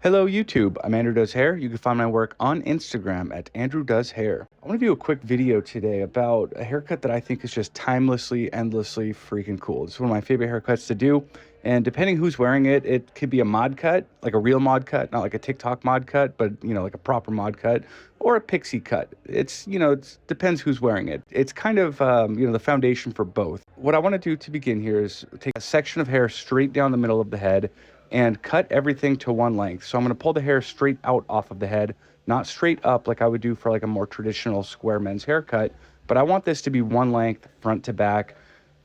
Hello YouTube, I'm Andrew Does Hair. You can find my work on Instagram at Andrew Does Hair. I want to do a quick video today about a haircut that I think is just timelessly, endlessly freaking cool. It's one of my favorite haircuts to do, and depending who's wearing it, it could be a mod cut, like a real mod cut, not like a TikTok mod cut, but like a proper mod cut, or a pixie cut. It depends who's wearing it. It's kind of, the foundation for both. What I want to do to begin here is take a section of hair straight down the middle of the head and cut everything to one length. So I'm going to pull the hair straight out off of the head, not straight up like I would do for like a more traditional square men's haircut, but I want this to be one length front to back,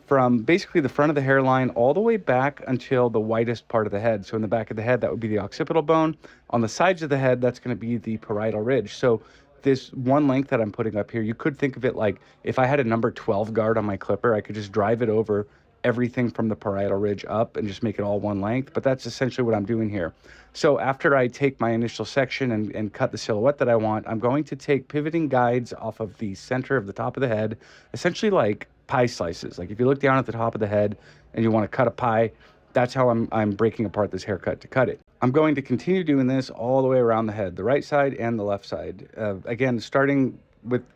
from basically the front of the hairline all the way back until the widest part of the head. So in the back of the head, that would be the occipital bone. On the sides of the head, that's going to be the parietal ridge. So this one length that I'm putting up here, you could think of it like if I had a number 12 guard on my clipper, I could just drive it over everything from the parietal ridge up and just make it all one length. But that's essentially what I'm doing here. So after I take my initial section and cut the silhouette that I want, I'm going to take pivoting guides off of the center of the top of the head, essentially like pie slices. Like if you look down at the top of the head and you want to cut a pie, that's how I'm breaking apart this haircut to cut it. I'm going to continue doing this all the way around the head, the right side and the left side. Again, starting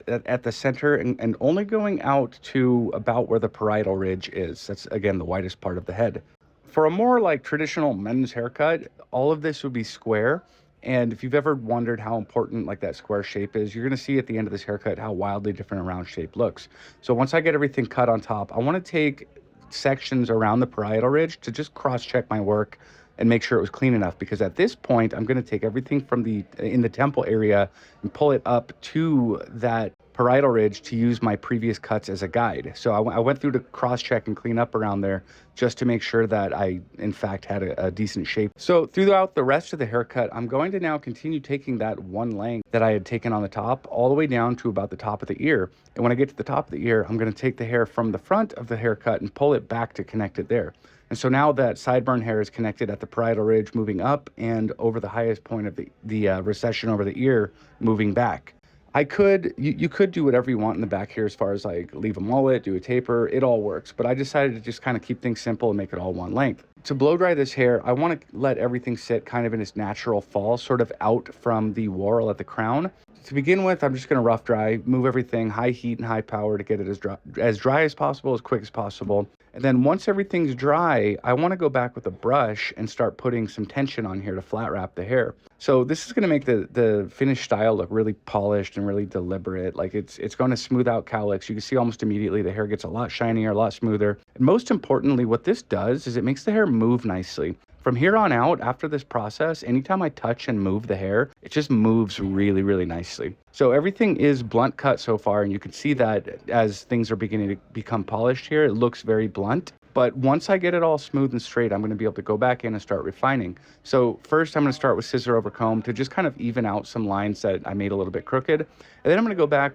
at the center and only going out to about where the parietal ridge is. That's, again, the widest part of the head. For a more like traditional men's haircut, all of this would be square. And if you've ever wondered how important like that square shape is, you're going to see at the end of this haircut how wildly different a round shape looks. So once I get everything cut on top, I want to take sections around the parietal ridge to just cross-check my work and make sure it was clean enough, because at this point I'm going to take everything from in the temple area and pull it up to that parietal ridge to use my previous cuts as a guide. So I went through to cross-check and clean up around there just to make sure that I in fact had a decent shape. So throughout the rest of the haircut, I'm going to now continue taking that one length that I had taken on the top all the way down to about the top of the ear. And when I get to the top of the ear, I'm going to take the hair from the front of the haircut and pull it back to connect it there. And so now that sideburn hair is connected at the parietal ridge moving up and over the highest point of the recession over the ear moving back. You could do whatever you want in the back here as far as like leave a mullet, do a taper, it all works. But I decided to just kind of keep things simple and make it all one length. To blow dry this hair, I want to let everything sit kind of in its natural fall, sort of out from the whorl at the crown. To begin with, I'm just going to rough dry, move everything, high heat and high power to get it as dry as possible, as quick as possible. And then once everything's dry, I want to go back with a brush and start putting some tension on here to flat wrap the hair. So this is going to make the finished style look really polished and really deliberate. Like it's going to smooth out cowlicks. You can see almost immediately the hair gets a lot shinier, a lot smoother. And most importantly, what this does is it makes the hair move nicely. From here on out, after this process, anytime I touch and move the hair, it just moves really, really nicely. So everything is blunt cut so far, and you can see that as things are beginning to become polished here, it looks very blunt. But once I get it all smooth and straight, I'm going to be able to go back in and start refining. So first, I'm going to start with scissor over comb to just kind of even out some lines that I made a little bit crooked. And then I'm going to go back,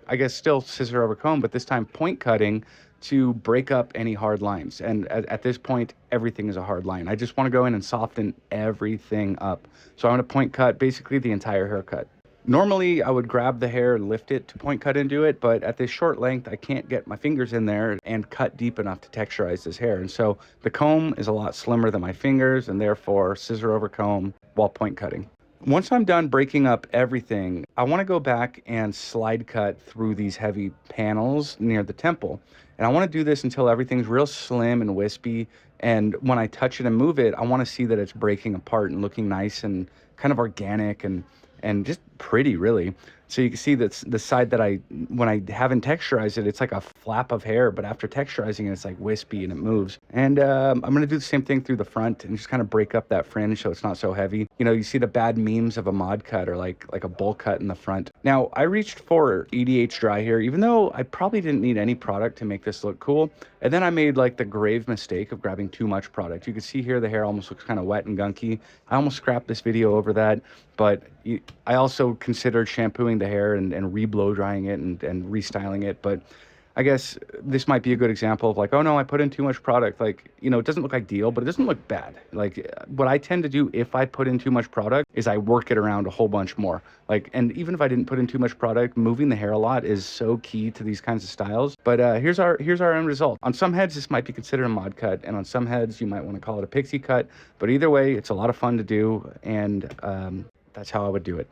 I guess still scissor over comb, but this time point cutting to break up any hard lines. And at this point, everything is a hard line. I just want to go in and soften everything up. So I'm going to point cut basically the entire haircut. Normally, I would grab the hair and lift it to point cut into it, but at this short length, I can't get my fingers in there and cut deep enough to texturize this hair. And so the comb is a lot slimmer than my fingers, and therefore scissor over comb while point cutting. Once I'm done breaking up everything, I want to go back and slide cut through these heavy panels near the temple. And I want to do this until everything's real slim and wispy. And when I touch it and move it, I want to see that it's breaking apart and looking nice and kind of organic and just pretty, really. So you can see that the side that when I haven't texturized it, it's like a flap of hair, but after texturizing it, it's like wispy and it moves. And I'm going to do the same thing through the front and just kind of break up that fringe so it's not so heavy. You see the bad memes of a mod cut or like a bowl cut in the front. Now, I reached for EDH dry here, even though I probably didn't need any product to make this look cool. And then I made like the grave mistake of grabbing too much product. You can see here the hair almost looks kind of wet and gunky. I almost scrapped this video over that, but I also considered shampooing the hair and re-blow drying it and restyling it. But I guess this might be a good example of like, oh no, I put in too much product. Like, you know, it doesn't look ideal, but it doesn't look bad. Like what I tend to do if I put in too much product is I work it around a whole bunch more. Like, and even if I didn't put in too much product, moving the hair a lot is so key to these kinds of styles. But here's our end result. On some heads, this might be considered a mod cut, and on some heads, you might want to call it a pixie cut. But either way, it's a lot of fun to do, and that's how I would do it.